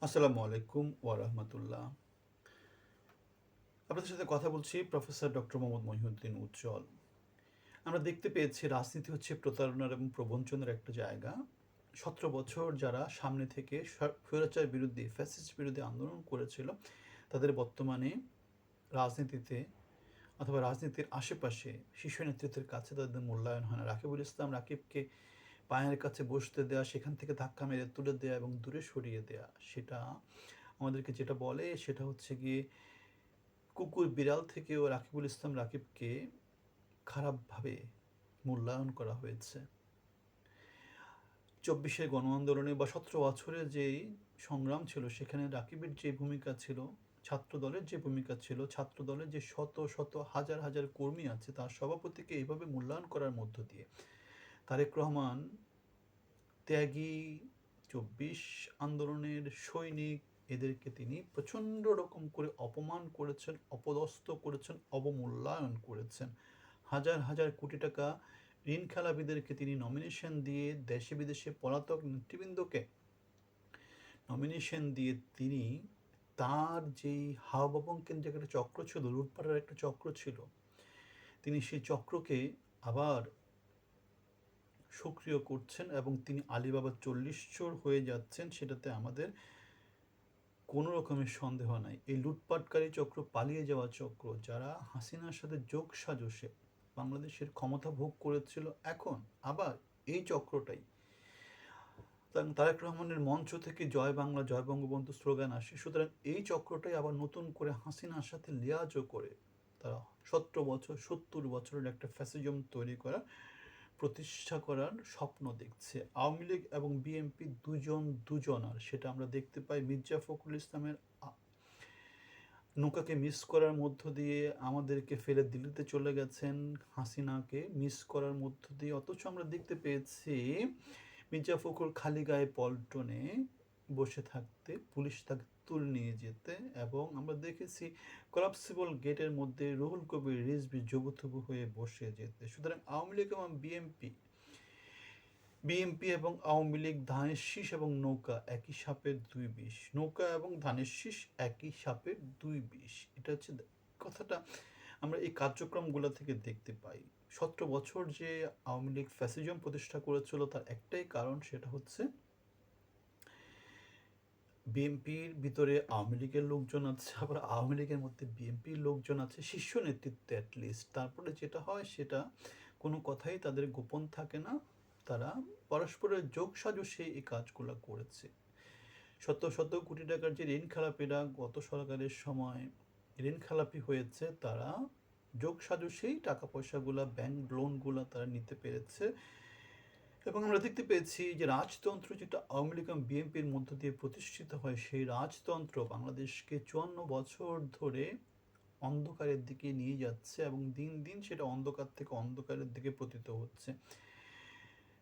আসসালামু আলাইকুম ওয়া রাহমাতুল্লাহ। আপনাদের সাথে কথা বলছি প্রফেসর ডক্টর মোহাম্মদ মহিউদ্দিন উজ্জ্বল। আমরা দেখতে পেয়েছি রাজনীতি হচ্ছে প্রতারণার এবং প্রবঞ্চনার একটা জায়গা। ১৭ বছর যারা সামনে থেকে স্বৈরাচার বিরোধী ফ্যাসিস্ট বিরোধী আন্দোলন করেছিল, তাদের বর্তমানে রাজনীতিতে অথবা রাজনীতির আশেপাশে শীর্ষ নেতৃত্বের কাছে তাদের মূল্যায়ন হয় না। রাকিবুল ইসলাম রাকিবকে পায়ের কাছে বসতে দেয়া, সেখান থেকে ধাক্কা মেরে তুলে দেয়া এবং দূরে সরিয়ে দেয়া, সেটা আমাদেরকে যেটা বলে সেটা হচ্ছে গিয়ে কুকুর বিড়াল থেকেও রাকিবুল ইসলাম রাকিবকে খারাপভাবে মূল্যায়ন করা হয়েছে। ২৪-এর গণ আন্দোলনে বা ১৭ বছরের যেই সংগ্রাম ছিল, সেখানে রাকিবের যে ভূমিকা ছিল, ছাত্রদলের যে ভূমিকা ছিল, ছাত্রদলের যে শত শত হাজার হাজার কর্মী আছে, তার সভাপতিকে এইভাবে মূল্যায়ন করার মধ্য দিয়ে তারেক রহমান ত্যাগী ২৪ আন্দোলনের সৈনিক, এদেরকে তিনি প্রচণ্ড রকম করে অপমান করেছেন, অপদস্থ করেছেন, অবমূল্যায়ন করেছেন। হাজার হাজার কোটি টাকা ঋণ খেলাপিদেরকে তিনি নমিনেশন দিয়ে, দেশে বিদেশে পলাতক নেতৃবৃন্দকে নমিনেশন দিয়ে তিনি তার যেই হাওয়া কেন্দ্রিক একটা চক্র ছিল, লুটপাটের একটা চক্র ছিল, তিনি সেই চক্রকে আবার সক্রিয় করছেন এবং তিনি আলিবাবা ৪০ চোর হয়ে যাচ্ছেন, সেটাতে আমাদের কোনো রকমের সন্দেহ নাই। এই লুটপাটকারী চক্র, পালিয়ে যাওয়া চক্র, যারা হাসিনার সাথে যোগ সাজসে বাংলাদেশের ক্ষমতা ভোগ করেছিল, এখন আবার এই চক্রটাই, তারেক রহমানের মঞ্চ থেকে জয় বাংলা জয় বঙ্গবন্ধু স্লোগান আসে, সুতরাং এই চক্রটাই আবার নতুন করে হাসিনার সাথে লিয়াজও করে তারা ৭০ বছরের একটা ফ্যাসিজম তৈরি করা, প্রতিষ্ঠা করার স্বপ্ন দেখছে। আওয়ামী লীগ এবং বিএনপি দুজনার সেটা আমরা দেখতে পাই। মির্জা ফখরুল ইসলামের নৌকাকে মিস করার মধ্য দিয়ে আমাদেরকে ফেলে দিল্লিতে চলে গেছেন, হাসিনাকে মিস করার মধ্য দিয়ে। অথচ আমরা দেখতে পেয়েছি মির্জা ফখরুল খালি গায়ে পল্টনে বসে থাকতে, পুলিশ তাকে তুলে নিয়ে যেতে, এবং আমরা দেখেছি কলাপসিবল গেটের মধ্যে রুহুল কবির রিজভী জবুথবু হয়ে বসে যেতে। সুতরাং আওয়ামী লীগ এবং বিএনপি এবং আওয়ামী লীগ ধানের শীষ এবং নৌকা একই সাপের দুই বিষ, নৌকা এবং ধানের শীষ একই সাপের দুই বিষ, এটা হচ্ছে কথাটা আমরা এই কার্যক্রমগুলো থেকে দেখতে পাই। ১৭ বছর যে আওয়ামী লীগ ফ্যাসিজম প্রতিষ্ঠা করেছিল, তার একটাই কারণ, সেটা হচ্ছে বিএনপির ভিতরে আওয়ামী লীগের লোকজন আছে, আবার আওয়ামী লীগের মধ্যে বিএনপির লোকজন আছে, শীর্ষ নেতৃত্বে অ্যাটলিস্ট। তারপরে যেটা হয় সেটা কোনো কথাই তাদের গোপন থাকে না, তারা পরস্পরের যোগ সাজসে এই কাজগুলো করেছে। শত শত কোটি টাকার যে ঋণ খেলাপিরা গত সরকারের সময় ঋণ খেলাপি হয়েছে, তারা যোগ সাজসেই টাকা পয়সাগুলা, ব্যাংক লোনগুলা তারা নিতে পেরেছে। এবং আমরা দেখতে পেয়েছি যে রাজতন্ত্র যেটা আওয়ামী লীগ এবং বিএনপির মধ্য দিয়ে প্রতিষ্ঠিত হয়, সেই রাজতন্ত্র বাংলাদেশকে ৫৪ বছর ধরে অন্ধকারের দিকে নিয়ে যাচ্ছে এবং দিন দিন সেটা অন্ধকার থেকে অন্ধকারের দিকে পতিত হচ্ছে।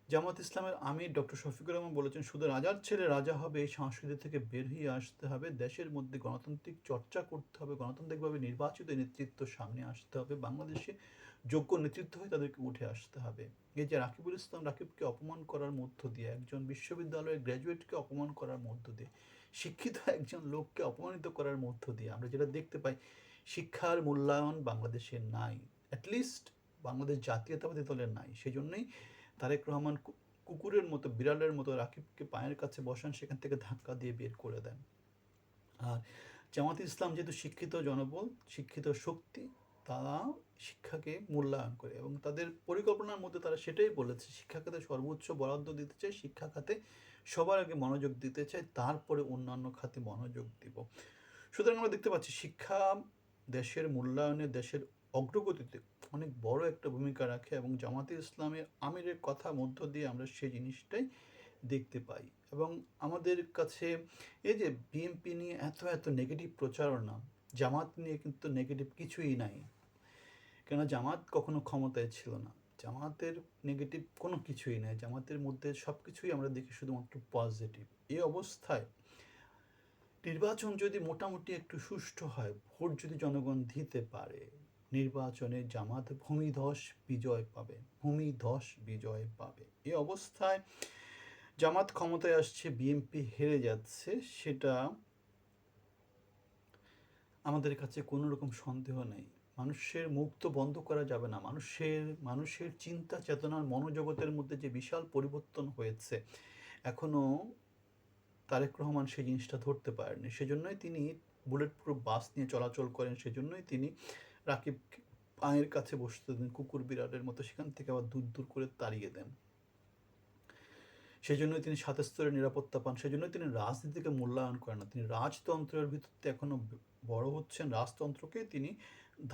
জামাত ইসলামের আমির ডক্টর শফিকুর রহমান বলেছেন, শুধু রাজার ছেলে রাজা হবে এই সংস্কৃতি থেকে বের হয়ে আসতে হবে, দেশের মধ্যে গণতান্ত্রিক চর্চা করতে হবে, গণতান্ত্রিকভাবে নির্বাচিত নেতৃত্ব সামনে আসতে হবে, বাংলাদেশে যোগ্য নেতৃত্ব হয়ে তাদেরকে উঠে আসতে হবে। এই যে রাকিবুল ইসলাম রাকিবকে অপমান করার মধ্য দিয়ে, একজন বিশ্ববিদ্যালয়ের গ্র্যাজুয়েটকে অপমান করার মধ্য দিয়ে, শিক্ষিত একজন লোককে অপমানিত করার মধ্য দিয়ে আমরা যেটা দেখতে পাই, শিক্ষার মূল্যায়ন বাংলাদেশে নাই, অ্যাটলিস্ট বাংলাদেশ জাতীয়তাবাদী দলের নাই। সেই জন্যই তারেক রহমান কুকুরের মতো, বিড়ালের মতো রাকিবকে পায়ের কাছে বসান, সেখান থেকে ধাক্কা দিয়ে বের করে দেন। আর জামাত ইসলাম যেহেতু শিক্ষিত জনবল, শিক্ষিত শক্তি, তারা শিক্ষাকে মূল্যায়ন করে এবং তাদের পরিকল্পনার মধ্যে তারা সেটাই বলেছে, শিক্ষা খাতে সর্বোচ্চ বরাদ্দ দিতে চাই, শিক্ষা খাতে সবার আগে মনোযোগ দিতে চাই, তারপরে অন্যান্য খাতে মনোযোগ দিব। সুতরাং আমরা দেখতে পাচ্ছি শিক্ষা দেশের মূল্যায়নে, দেশের অগ্রগতিতে অনেক বড় একটা ভূমিকা রাখে এবং জামাতে ইসলামের আমিরের কথা মধ্য দিয়ে আমরা সেই জিনিসটাই দেখতে পাই। এবং আমাদের কাছে এই যে বিএনপি নিয়ে এত এত নেগেটিভ প্রচারণা, জামাত নিয়ে কিন্তু নেগেটিভ কিছুই নাই, কেন জামাত কখনো ক্ষমতায় ছিল না, জামাতের নেগেটিভ কোনো কিছুই নাই, জামাতের মধ্যে সব কিছুই আমরা দেখি শুধুমাত্র পজিটিভ। এই অবস্থায় নির্বাচন যদি মোটামুটি একটু সুষ্ঠু হয়, ভোট যদি জনগণ দিতে পারে, নির্বাচনে জামাত ভূমিধস বিজয় পাবে, ভূমিধস বিজয় পাবে। এই অবস্থায় জামাত ক্ষমতায় আসছে, বিএনপি হেরে যাচ্ছে, সেটা আমাদের কাছে কোনো রকম সন্দেহ নেই। মানুষের মুখ তো বন্ধ করা যাবে না। মানুষের চিন্তা চেতনার মনোজগতের মধ্যে যে বিশাল পরিবর্তন হয়েছে, এখনো তারেক রহমান সেই জিনিসটা ধরতে পারেননি। সেজন্যই তিনি বুলেট প্রুফ বাস নিয়ে চলাচল করেন, সেজন্যই তিনি রাকিব পায়ের কাছে বসতে দেন কুকুর বিড়ালের মতো, সেখান থেকে আবার দূর দূর করে তাড়িয়ে দেন। সেজন্যই তিনি ৭ স্তরের নিরাপত্তা পান, সেজন্যই তিনি রাজনীতিকে মূল্যায়ন করেন না। তিনি রাজতন্ত্রের ভিত্তিতে এখনো বড় হচ্ছেন, রাজতন্ত্রকে তিনি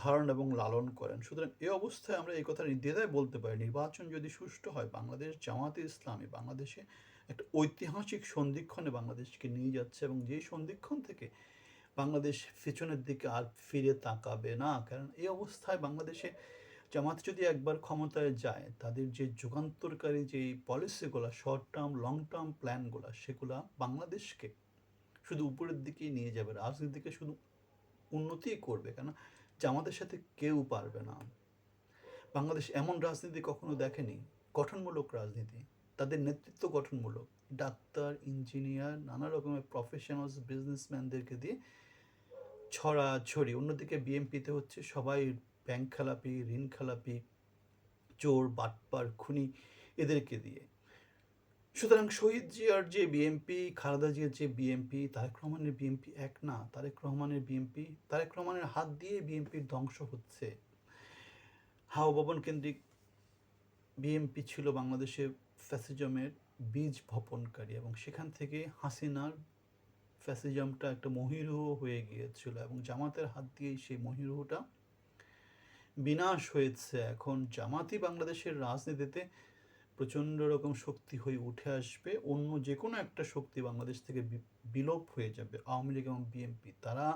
ধারণ এবং লালন করেন। সুতরাং এই অবস্থায় আমরা এই কথা নির্দ্বিধায় বলতে পারি, নির্বাচন যদি সুষ্ঠু হয়, বাংলাদেশ জামাতে ইসলামী বাংলাদেশে একটা ঐতিহাসিক সন্ধিক্ষণে বাংলাদেশকে নিয়ে যাচ্ছে, এবং যেই সন্ধিক্ষণ থেকে বাংলাদেশ পেছনের দিকে আর ফিরে তাকাবে না। কারণ এই অবস্থায় বাংলাদেশে জামাত যদি একবার ক্ষমতায় যায়, তাদের যে যুগান্তরকারী যে পলিসিগুলো, শর্ট টার্ম লং টার্ম প্ল্যানগুলো, সেগুলা বাংলাদেশকে শুধু উপরের দিকেই নিয়ে যাবে, রাজনীতিকে শুধু উন্নতিই করবে। কেন, জামাতের সাথে কেউ পারবে না। বাংলাদেশ এমন রাজনীতি কখনো দেখেনি, গঠনমূলক রাজনীতি। তাদের নেতৃত্ব গঠনমূলক, ডাক্তার, ইঞ্জিনিয়ার, নানা রকমের প্রফেশনালস, বিজনেসম্যানদেরকে দিয়ে ছড়াছড়ি। অন্যদিকে বিএনপিতে হচ্ছে সবাই ব্যাংক খেলাপি, ঋণ খেলাপি, চোর, বাটপার, খুনি, এদেরকে দিয়ে। সুতরাং শহীদ জিয়ার যে বিএনপি, খালেদা জিয়ার যে বিএনপি, তারেক রহমানের বিএনপি এক না। তারেক রহমানের হাত দিয়ে বিএনপির ধ্বংস হচ্ছে। হাও ভবন কেন্দ্রিক বিএনপি ছিল বাংলাদেশে ফ্যাসিজমের বীজ বপনকারী, এবং সেখান থেকে হাসিনার ফ্যাসিজমটা একটা মহীরুহ হয়ে গিয়েছিল, এবং জামাতের হাত দিয়েই সেই মহীরুহটা বিনাশ হয়েছে। এখন জামাতই বাংলাদেশের রাজনীতিতে প্রচণ্ড রকম শক্তি হয়ে উঠে আসবে। অন্য যে কোনো একটা শক্তি বাংলাদেশ থেকে বিলোপ হয়ে যাবে। আওয়ামী লীগ এবং বিএনপি, তারা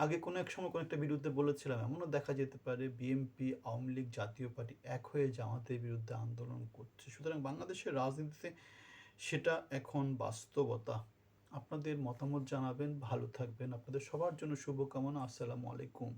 আগে কোনো এক সময় কোনো একটা বিরুদ্ধে বলেছিলাম, এমনও দেখা যেতে পারে বিএনপি, আওয়ামী লীগ, জাতীয় পার্টি এক হয়ে জামাতের বিরুদ্ধে আন্দোলন করছে। সুতরাং বাংলাদেশের রাজনীতিতে সেটা এখন বাস্তবতা। আপনাদের মতামত জানাবেন, ভালো থাকবেন, আপনাদের সবার জন্য শুভকামনা। আসসালামু আলাইকুম।